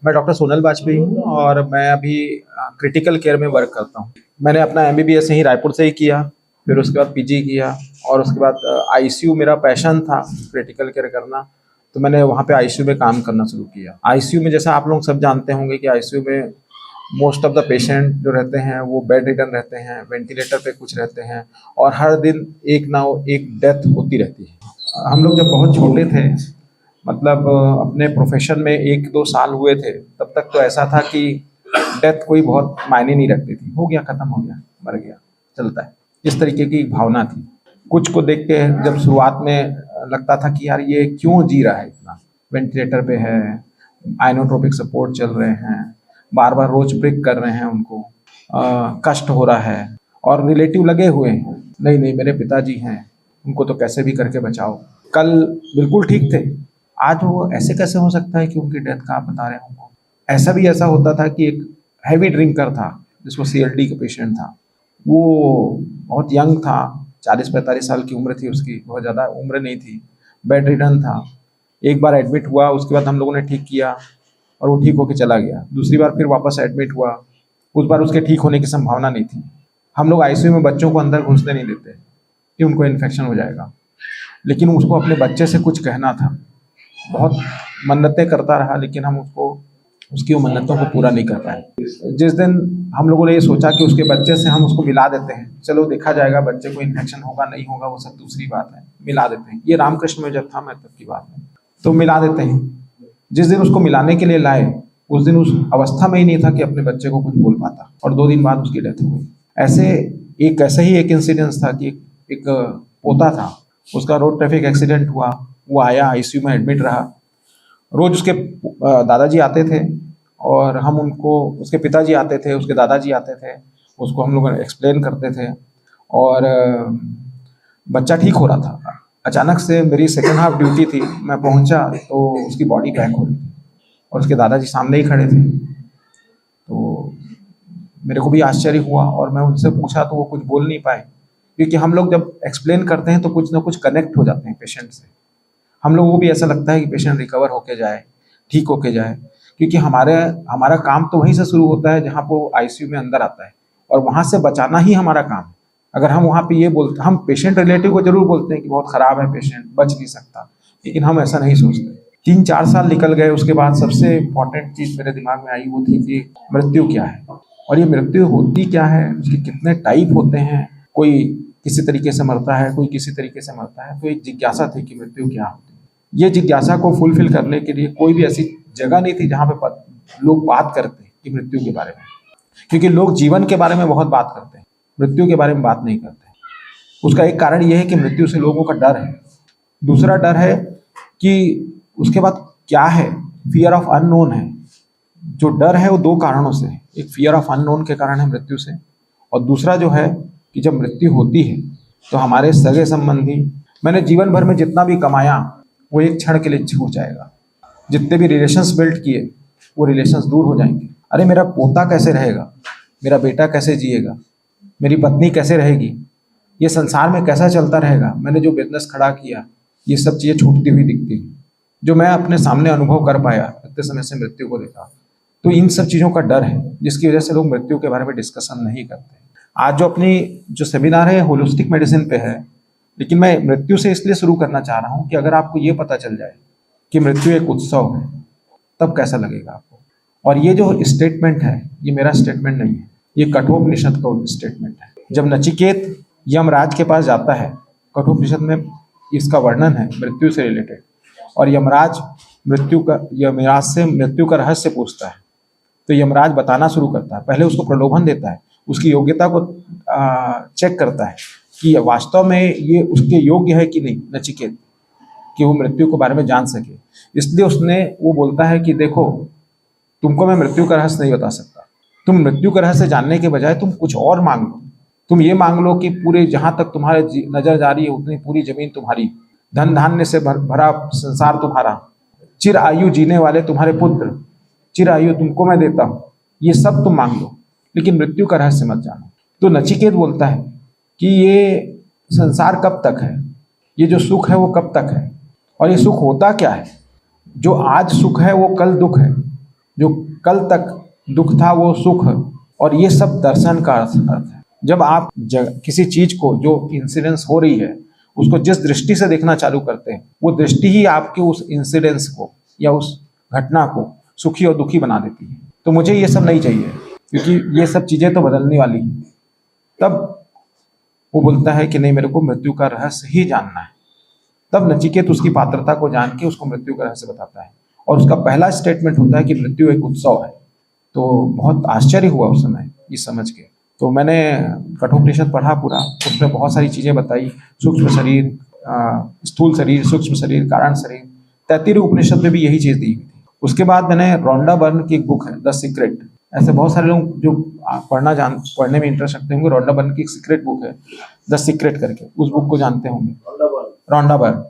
मैं डॉक्टर सोनल वाजपेयी हूँ और मैं अभी क्रिटिकल केयर में वर्क करता हूँ। मैंने अपना एमबीबीएस यहीं रायपुर से ही किया, फिर उसके बाद पीजी किया और उसके बाद आईसीयू मेरा पैशन था क्रिटिकल केयर करना, तो मैंने वहाँ पे आईसीयू में काम करना शुरू किया। आईसीयू में जैसा आप लोग सब जानते होंगे कि आईसीयू में मोस्ट ऑफ द पेशेंट जो रहते हैं वो बेड रिडन रहते हैं, वेंटिलेटर पे कुछ रहते हैं और हर दिन एक ना एक डेथ होती रहती है। हम लोग जब बहुत छोटे थे, मतलब अपने प्रोफेशन में 1-2 साल हुए थे, तब तक तो ऐसा था कि डेथ कोई बहुत मायने नहीं रखती थी, हो गया, खत्म हो गया, मर गया, चलता है, इस तरीके की भावना थी। कुछ को देख के जब शुरुआत में लगता था कि यार ये क्यों जी रहा है, इतना वेंटिलेटर पे है, आइनोट्रोपिक सपोर्ट चल रहे हैं, बार बार रोज ब्रेक कर रहे हैं, उनको कष्ट हो रहा है और रिलेटिव लगे हुए हैं, नहीं नहीं मेरे पिताजी हैं, उनको तो कैसे भी करके बचाओ। कल बिल्कुल ठीक थे, आज वो ऐसे कैसे हो सकता है कि उनकी डेथ का आप बता रहे हैं हमको। ऐसा होता था कि एक हैवी ड्रिंकर था जिसको सीएलडी का पेशेंट था, वो बहुत यंग था, 40-45 साल की उम्र थी उसकी, बहुत ज़्यादा उम्र नहीं थी, बेड रिडन था। एक बार एडमिट हुआ, उसके बाद हम लोगों ने ठीक किया और वो ठीक होकर चला गया। दूसरी बार फिर वापस एडमिट हुआ, उस बार उसके ठीक होने की संभावना नहीं थी। हम लोग आईसीयू में बच्चों को अंदर घुसने नहीं देते कि उनको इन्फेक्शन हो जाएगा, लेकिन उसको अपने बच्चे से कुछ कहना था। बहुत मन्नतें करता रहा, लेकिन हम उसकी वो मन्नतों को पूरा नहीं कर पाए। जिस दिन हम लोगों ने ये सोचा कि उसके बच्चे से हम उसको मिला देते हैं, चलो देखा जाएगा बच्चे को इन्फेक्शन होगा नहीं होगा वो सब दूसरी बात है, मिला देते हैं। ये रामकृष्ण में जब था मैं तब की बात है, तो मिला देते हैं। जिस दिन उसको मिलाने के लिए लाए, उस दिन उस अवस्था में ही नहीं था कि अपने बच्चे को कुछ बोल पाता, और 2 दिन बाद उसकी डेथ हो गई। ऐसे ही एक इंसिडेंस था कि एक पोता था, उसका रोड ट्रैफिक एक्सीडेंट हुआ, वो आया आईसीयू में एडमिट रहा। रोज उसके दादाजी आते थे और हम उनको, उसके पिताजी आते थे, उसके दादाजी आते थे, उसको हम लोग एक्सप्लेन करते थे और बच्चा ठीक हो रहा था। अचानक से मेरी सेकेंड हाफ ड्यूटी थी, मैं पहुंचा तो उसकी बॉडी पैक हो रही थी और उसके दादाजी सामने ही खड़े थे। तो मेरे को भी आश्चर्य हुआ और मैं उनसे पूछा तो वो कुछ बोल नहीं पाए, क्योंकि हम लोग जब एक्सप्लेन करते हैं तो कुछ ना कुछ कनेक्ट हो जाते हैं पेशेंट से। हम लोगों को भी ऐसा लगता है कि पेशेंट रिकवर होके जाए, ठीक होके जाए, क्योंकि हमारा काम तो वहीं से शुरू होता है जहाँ वो आईसीयू में अंदर आता है, और वहाँ से बचाना ही हमारा काम है। अगर हम वहाँ पे ये बोलते, हम पेशेंट रिलेटिव को जरूर बोलते हैं कि बहुत ख़राब है पेशेंट, बच नहीं सकता, लेकिन हम ऐसा नहीं सोचते। 3-4 साल निकल गए, उसके बाद सबसे इम्पॉर्टेंट चीज़ मेरे दिमाग में आई वो थी कि मृत्यु क्या है, और ये मृत्यु होती क्या है, उसके कितने टाइप होते हैं, कोई किसी तरीके से मरता है, कोई किसी तरीके से मरता है। तो एक जिज्ञासा थी कि मृत्यु क्या होती है। ये जिज्ञासा को फुलफिल करने के लिए कोई भी ऐसी जगह नहीं थी जहाँ पे लोग बात करते कि मृत्यु के बारे में, क्योंकि लोग जीवन के बारे में बहुत बात करते हैं, मृत्यु के बारे में बात नहीं करते। उसका एक कारण यह है कि मृत्यु से लोगों का डर है। दूसरा डर है कि उसके बाद क्या है, फियर ऑफ अननोन है। जो डर है वो 2 कारणों से है, एक फियर ऑफ अननोन के कारण है मृत्यु से, और दूसरा जो है कि जब मृत्यु होती है तो हमारे सगे संबंधी, मैंने जीवन भर में जितना भी कमाया वो एक क्षण के लिए छूट जाएगा। जितने भी रिलेशंस बिल्ड किए वो रिलेशंस दूर हो जाएंगे। अरे मेरा पोता कैसे रहेगा, मेरा बेटा कैसे जिएगा, मेरी पत्नी कैसे रहेगी, ये संसार में कैसा चलता रहेगा, मैंने जो बिजनेस खड़ा किया, ये सब चीज़ें छूटती हुई दिखती हैं, जो मैं अपने सामने अनुभव कर पाया इतने समय से मृत्यु को देखा। तो इन सब चीज़ों का डर है, जिसकी वजह से लोग मृत्यु के बारे में डिस्कशन नहीं करते। आज जो सेमिनार है होलिस्टिक मेडिसिन पे है, लेकिन मैं मृत्यु से इसलिए शुरू करना चाह रहा हूँ कि अगर आपको ये पता चल जाए कि मृत्यु एक उत्सव है, तब कैसा लगेगा आपको। और ये जो स्टेटमेंट है, ये मेरा स्टेटमेंट नहीं है, ये कठोपनिषद का स्टेटमेंट है। जब नचिकेत यमराज के पास जाता है, कठोपनिषद में इसका वर्णन है मृत्यु से रिलेटेड, और यमराज से मृत्यु का रहस्य पूछता है, तो यमराज बताना शुरू करता है। पहले उसको प्रलोभन देता है, उसकी योग्यता को चेक करता है कि वास्तव में ये उसके योग्य है कि नहीं, नचिकेत, कि वो मृत्यु के बारे में जान सके। इसलिए वो बोलता है कि देखो, तुमको मैं मृत्यु का रहस्य नहीं बता सकता, तुम मृत्यु का रहस्य जानने के बजाय तुम कुछ और मांग लो। तुम ये मांग लो कि पूरे जहाँ तक तुम्हारे नजर जा रही है उतनी पूरी जमीन तुम्हारी, धन धान्य से भरा संसार तुम्हारा, चिर आयु जीने वाले तुम्हारे पुत्र, चिर आयु तुमको मैं देता हूँ, ये सब तुम मांग लो, लेकिन मृत्यु का रहस्य मत जानो। तो नचिकेत बोलता है कि ये संसार कब तक है, ये जो सुख है वो कब तक है, और ये सुख होता क्या है। जो आज सुख है वो कल दुख है, जो कल तक दुख था वो सुख, और ये सब दर्शन का अर्थ है। जब आप किसी चीज को, जो इंसिडेंस हो रही है, उसको जिस दृष्टि से देखना चालू करते हैं, वो दृष्टि ही आपके उस इंसिडेंस को या उस घटना को सुखी और दुखी बना देती है। तो मुझे ये सब नहीं चाहिए, क्योंकि ये सब चीजें तो बदलने वाली हैं। तब वो बोलता है कि नहीं, मेरे को मृत्यु का रहस्य ही जानना है। तब नचिकेत उसकी पात्रता को जान के उसको मृत्यु का रहस्य बताता है, और उसका पहला स्टेटमेंट होता है कि मृत्यु एक उत्सव है। तो बहुत आश्चर्य हुआ उस समय ये समझ के। तो मैंने कठोपनिषद पढ़ा पूरा, उसमें बहुत सारी चीज़ें बताई, सूक्ष्म शरीर, स्थूल शरीर, सूक्ष्म शरीर, कारण शरीर। तैत्तिरीय उपनिषद में भी यही चीज़ दी हुई थी। उसके बाद मैंने रोंडा बर्न की एक बुक है द सीक्रेट, ऐसे बहुत सारे लोग जो पढ़ने में इंटरेस्ट रखते होंगे, रोंडा बर्न की एक सीक्रेट बुक है द सीक्रेट करके, उस बुक को जानते होंगे, रोंडा बर्न।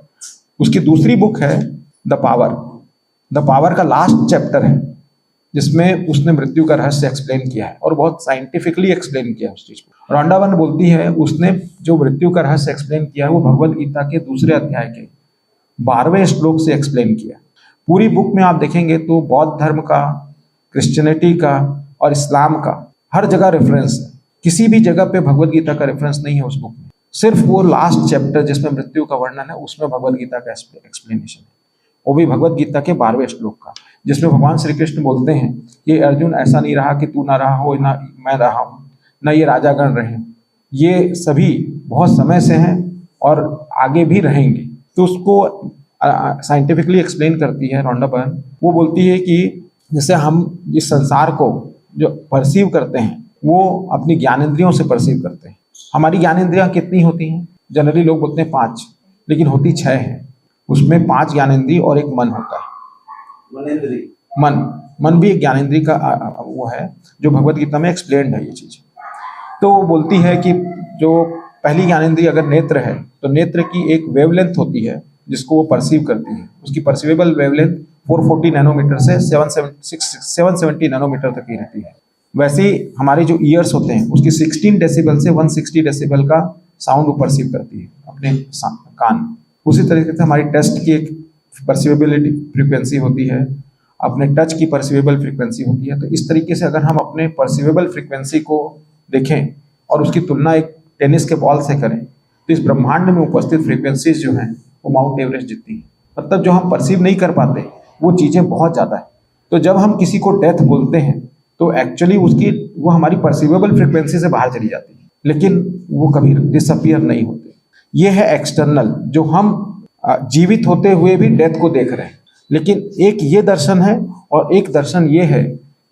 उसकी दूसरी बुक है द पावर। द पावर का लास्ट चैप्टर है जिसमें उसने मृत्यु का रहस्य एक्सप्लेन किया है, और बहुत साइंटिफिकली एक्सप्लेन किया है उस चीज को। रोंडा बर्न बोलती है उसने जो मृत्यु का रहस्य एक्सप्लेन किया है वो भगवद गीता के दूसरे अध्याय के 12वें श्लोक से एक्सप्लेन किया। पूरी बुक में आप देखेंगे तो बौद्ध धर्म का, क्रिश्चियनिटी का और इस्लाम का हर जगह रेफरेंस है। किसी भी जगह पे भगवद गीता का रेफरेंस नहीं है उस बुक में, सिर्फ वो लास्ट चैप्टर जिसमें मृत्यु का वर्णन है उसमें भगवद गीता का एक्सप्लेनेशन है, वो भी भगवद गीता के 12वें श्लोक का, जिसमें भगवान श्री कृष्ण बोलते हैं कि अर्जुन, ऐसा नहीं रहा कि तू ना रहा हो, ना मैं रहा हूँ, ना ये राजागण रहे, ये सभी बहुत समय से हैं और आगे भी रहेंगे। तो उसको साइंटिफिकली एक्सप्लेन करती है रोंडा बर्न। वो बोलती है कि जैसे हम इस संसार को जो परसीव करते हैं वो अपनी ज्ञानेंद्रियों से परसीव करते हैं। हमारी ज्ञानेंद्रियां कितनी होती हैं? जनरली लोग बोलते हैं 5, लेकिन होती 6 है। उसमें 5 ज्ञानेंद्रिय और एक मन होता है। मन भी एक ज्ञानेंद्रिय का वो है जो भगवद गीता में एक्सप्लेन्ड है ये चीज। तो वो बोलती है कि जो पहली ज्ञानेंद्रिय अगर नेत्र है तो नेत्र की एक वेवलेंथ होती है जिसको वो परसीव करती है। उसकी परसीवेबल वेवलेंथ 440 नैनोमीटर से 770 नैनोमीटर तक की रहती है। वैसे ही हमारे जो ईयर्स होते हैं उसकी 16 डेसिबल से 160 डेसिबल का साउंड वो परसीव करती है अपने कान। उसी तरीके से हमारी टेस्ट की एक परसीवेबिलिटी फ्रीक्वेंसी होती है, अपने टच की परसीवेबल फ्रीक्वेंसी होती है। तो इस तरीके से अगर हम अपने परसीवेबल फ्रीक्वेंसी को देखें और उसकी तुलना एक टेनिस के बॉल से करें तो इस ब्रह्मांड में उपस्थित फ्रीक्वेंसीज जो हैं वो माउंट एवरेस्ट जितनी है। मतलब जो हम परसीव नहीं कर पाते वो चीज़ें बहुत ज़्यादा है। तो जब हम किसी को डेथ बोलते हैं तो एक्चुअली वो हमारी परसीवेबल फ्रीक्वेंसी से बाहर चली जाती है, लेकिन वो कभी डिसअपियर नहीं होते। ये है एक्सटर्नल, जो हम जीवित होते हुए भी डेथ को देख रहे हैं। लेकिन एक ये दर्शन है और एक दर्शन ये है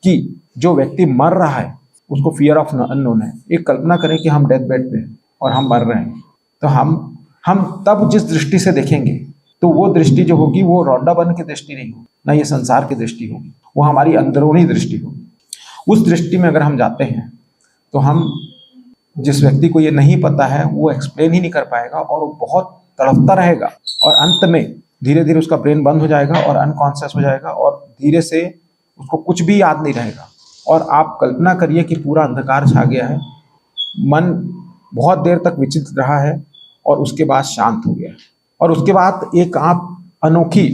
कि जो व्यक्ति मर रहा है उसको फियर ऑफ अननोन है। एक कल्पना करें कि हम डेथ बेड पे हैं और हम मर रहे हैं, तो हम तब जिस दृष्टि से देखेंगे तो वो दृष्टि जो होगी वो रोंडा बर्न की दृष्टि नहीं होगी, ना ये संसार की दृष्टि होगी, वो हमारी अंदरूनी दृष्टि होगी। उस दृष्टि में अगर हम जाते हैं तो हम जिस व्यक्ति को ये नहीं पता है वो एक्सप्लेन ही नहीं कर पाएगा और वो बहुत तड़पता रहेगा और अंत में धीरे धीरे उसका ब्रेन बंद हो जाएगा और अनकॉन्शियस हो जाएगा और धीरे से उसको कुछ भी याद नहीं रहेगा। और आप कल्पना करिए कि पूरा अंधकार छा गया है, मन बहुत देर तक विचित्र रहा है और उसके बाद शांत हो गया है, और उसके बाद एक आप अनोखी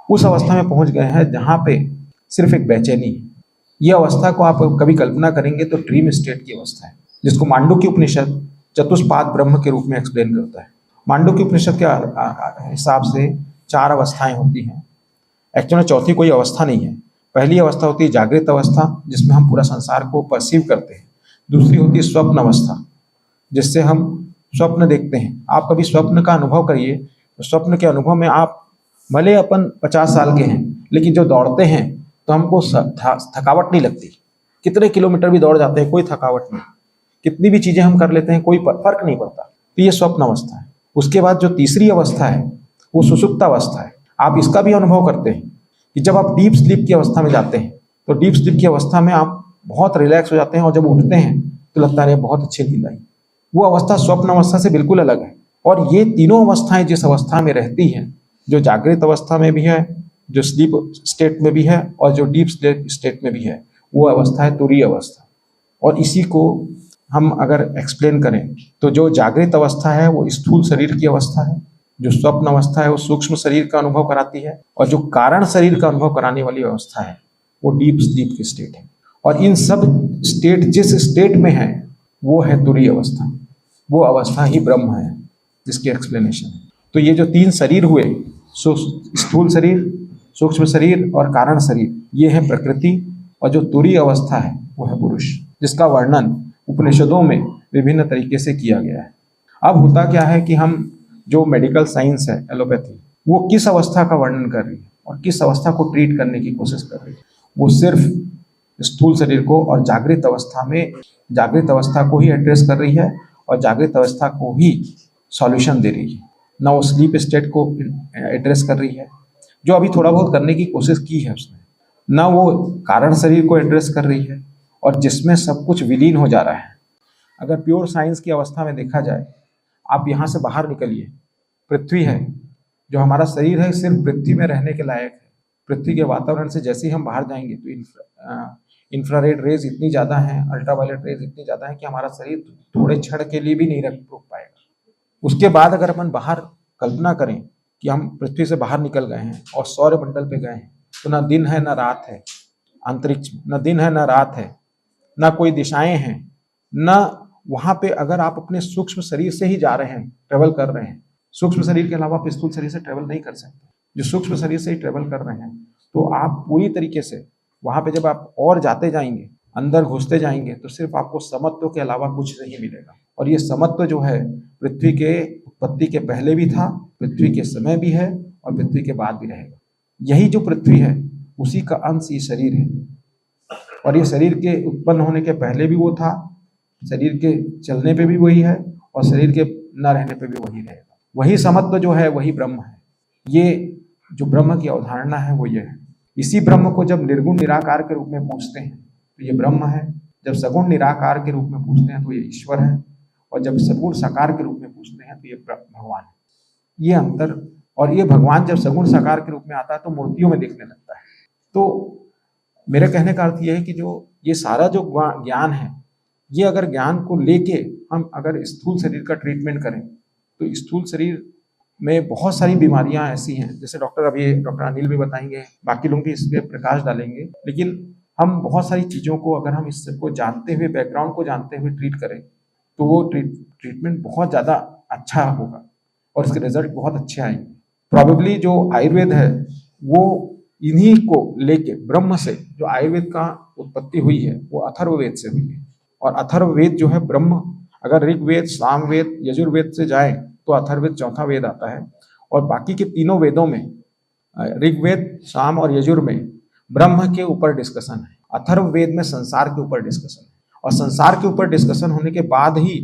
उस अवस्था में पहुंच गए हैं जहाँ पे सिर्फ एक बेचैनी है। ये अवस्था को आप कभी कल्पना करेंगे तो ड्रीम स्टेट की अवस्था है, जिसको मांडुक्य उपनिषद चतुष्पाद ब्रह्म के रूप में एक्सप्लेन करता है। मांडुक्य उपनिषद के हिसाब से 4 अवस्थाएं होती हैं। एक्चुअली चौथी कोई अवस्था नहीं है। पहली अवस्था होती है जागृत अवस्था, जिसमें हम पूरा संसार को परसीव करते हैं। दूसरी होती है स्वप्न अवस्था, जिससे हम स्वप्न देखते हैं। आप कभी स्वप्न का अनुभव करिए तो स्वप्न के अनुभव में आप भले अपन 50 साल के हैं, लेकिन जो दौड़ते हैं तो हमको थकावट नहीं लगती। कितने किलोमीटर भी दौड़ जाते हैं, कोई थकावट नहीं। कितनी भी चीज़ें हम कर लेते हैं, कोई फर्क नहीं पड़ता। तो ये स्वप्न अवस्था है। उसके बाद जो तीसरी अवस्था है वो सुषुप्त अवस्था है। आप इसका भी अनुभव करते हैं कि जब आप डीप स्लीप की अवस्था में जाते हैं तो डीप स्लीप की अवस्था में आप बहुत रिलैक्स हो जाते हैं और जब उठते हैं तो लगता है बहुत अच्छी नींद आई। वो अवस्था स्वप्न अवस्था से बिल्कुल अलग है। और ये तीनों अवस्थाएं जिस अवस्था में रहती हैं, जो जागृत अवस्था में भी है, जो स्लीप स्टेट में भी है और जो डीप स्टेट में भी है, वो अवस्था है तुरीय अवस्था। और इसी को हम अगर एक्सप्लेन करें तो जो जागृत अवस्था है वो स्थूल शरीर की अवस्था है, जो स्वप्न अवस्था है वो सूक्ष्म शरीर का अनुभव कराती है, और जो कारण शरीर का अनुभव कराने वाली अवस्था है वो डीप स्लीप की स्टेट है। और इन सब स्टेट जिस स्टेट में है वो है तुरीय अवस्था, वो अवस्था ही ब्रह्म है जिसकी एक्सप्लेनेशन है। तो ये जो 3 शरीर हुए, स्थूल शरीर, सूक्ष्म शरीर और कारण शरीर, ये है प्रकृति। और जो तुरीय अवस्था है वो है पुरुष, जिसका वर्णन उपनिषदों में विभिन्न तरीके से किया गया है। अब होता क्या है कि हम जो मेडिकल साइंस है, एलोपैथी, वो किस अवस्था का वर्णन कर रही है और किस अवस्था को ट्रीट करने की कोशिश कर रही है? वो सिर्फ स्थूल शरीर को और जागृत अवस्था में, जागृत अवस्था को ही एड्रेस कर रही है और जागृत अवस्था को ही सॉल्यूशन दे रही है, ना वो स्लीप स्टेट को एड्रेस कर रही है, जो अभी थोड़ा बहुत करने की कोशिश की है उसने, ना वो कारण शरीर को एड्रेस कर रही है और जिसमें सब कुछ विलीन हो जा रहा है। अगर प्योर साइंस की अवस्था में देखा जाए, आप यहाँ से बाहर निकलिए, पृथ्वी है, जो हमारा शरीर है सिर्फ पृथ्वी में रहने के लायक है। पृथ्वी के वातावरण से जैसे ही हम बाहर जाएंगे तो इंफ्रारेड रेज इतनी ज़्यादा हैं, अल्ट्रावायलेट रेज इतनी ज़्यादा है कि हमारा शरीर थोड़े क्षण के लिए भी नहीं रोक पाएगा। उसके बाद अगर अपन बाहर कल्पना करें कि हम पृथ्वी से बाहर निकल गए हैं और सौर मंडल पे गए हैं, तो ना दिन है ना रात है अंतरिक्ष में, ना दिन है ना रात है, ना कोई दिशाएं हैं, ना वहां पे अगर आप अपने सूक्ष्म शरीर से ही जा रहे हैं, ट्रेवल कर रहे हैं, सूक्ष्म शरीर के अलावा आप स्थूल शरीर से ट्रेवल नहीं कर सकते। जो सूक्ष्म शरीर से ही ट्रेवल कर रहे हैं, तो आप पूरी तरीके से वहां पे जब आप और जाते जाएंगे, अंदर घुसते जाएंगे, तो सिर्फ आपको समत्व के अलावा कुछ नहीं मिलेगा। और ये समत्व जो है पृथ्वी के उत्पत्ति के पहले भी था, पृथ्वी के समय भी है और पृथ्वी के बाद भी रहेगा। यही जो पृथ्वी है उसी का अंश ये शरीर है। और ये शरीर के उत्पन्न होने के पहले भी वो था, शरीर के चलने पे भी वही है और शरीर के न रहने पे भी वही रहेगा। वही समत्व जो है वही ब्रह्म है। ये जो ब्रह्म की अवधारणा है वो ये है। इसी ब्रह्म को जब निर्गुण निराकार के रूप में पूछते हैं तो ये ब्रह्म है, जब सगुण निराकार के रूप में पूछते हैं तो ये ईश्वर है, और जब सगुण साकार के रूप में पूछते हैं तो ये भगवान है। ये अंतर। और ये भगवान जब सगुण साकार के रूप में आता है तो मूर्तियों में दिखने लगता है। तो मेरे कहने का अर्थ ये है कि जो ये सारा जो ज्ञान है, ये अगर ज्ञान को लेके हम अगर स्थूल शरीर का ट्रीटमेंट करें तो स्थूल शरीर में बहुत सारी बीमारियां ऐसी हैं, जैसे डॉक्टर अनिल भी बताएंगे, बाकी लोग भी इस पर प्रकाश डालेंगे, लेकिन हम बहुत सारी चीज़ों को अगर हम इसको जानते हुए, बैकग्राउंड को जानते हुए ट्रीट करें तो वो ट्रीटमेंट बहुत ज़्यादा अच्छा होगा और इसके रिजल्ट बहुत अच्छे आएंगे। प्रॉबेबली जो आयुर्वेद है वो इन्हीं को लेके, ब्रह्म से जो आयुर्वेद का उत्पत्ति हुई है वो अथर्ववेद से हुई है। और अथर्ववेद जो है ब्रह्म, अगर ऋग्वेद, सामवेद, यजुर्वेद से जाए तो अथर्ववेद चौथा वेद आता है। और बाकी के तीनों वेदों में, ऋग्वेद, साम और यजुर में ब्रह्म के ऊपर डिस्कशन है, अथर्ववेद में संसार के ऊपर डिस्कशन है, और संसार के ऊपर डिस्कशन होने के बाद ही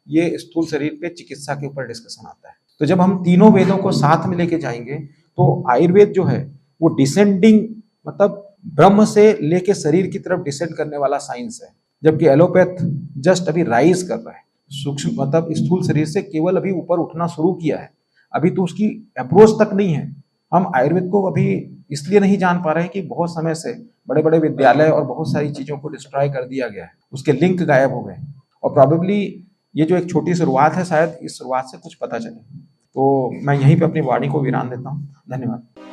ये स्थूल शरीर पे चिकित्सा के ऊपर डिस्कशन आता है। तो जब हम तीनों वेदों को साथ में लेके जाएंगे तो आयुर्वेद जो है वो डिसेंडिंग, मतलब ब्रह्म से लेके शरीर की तरफ डिसेंड करने वाला साइंस है, जबकि एलोपैथ जस्ट अभी राइज कर रहा है, सूक्ष्म मतलब स्थूल शरीर से केवल अभी ऊपर उठना शुरू किया है, अभी तो उसकी अप्रोच तक नहीं है। हम आयुर्वेद को अभी इसलिए नहीं जान पा रहे हैं कि बहुत समय से बड़े बड़े विद्यालय और बहुत सारी चीज़ों को डिस्ट्रॉय कर दिया गया है, उसके लिंक गायब हो गए, और प्रॉबेबली ये जो एक छोटी शुरुआत है, शायद इस शुरुआत से कुछ पता चले। तो मैं यहीं पे अपनी वाणी को विराम देता हूँ। धन्यवाद।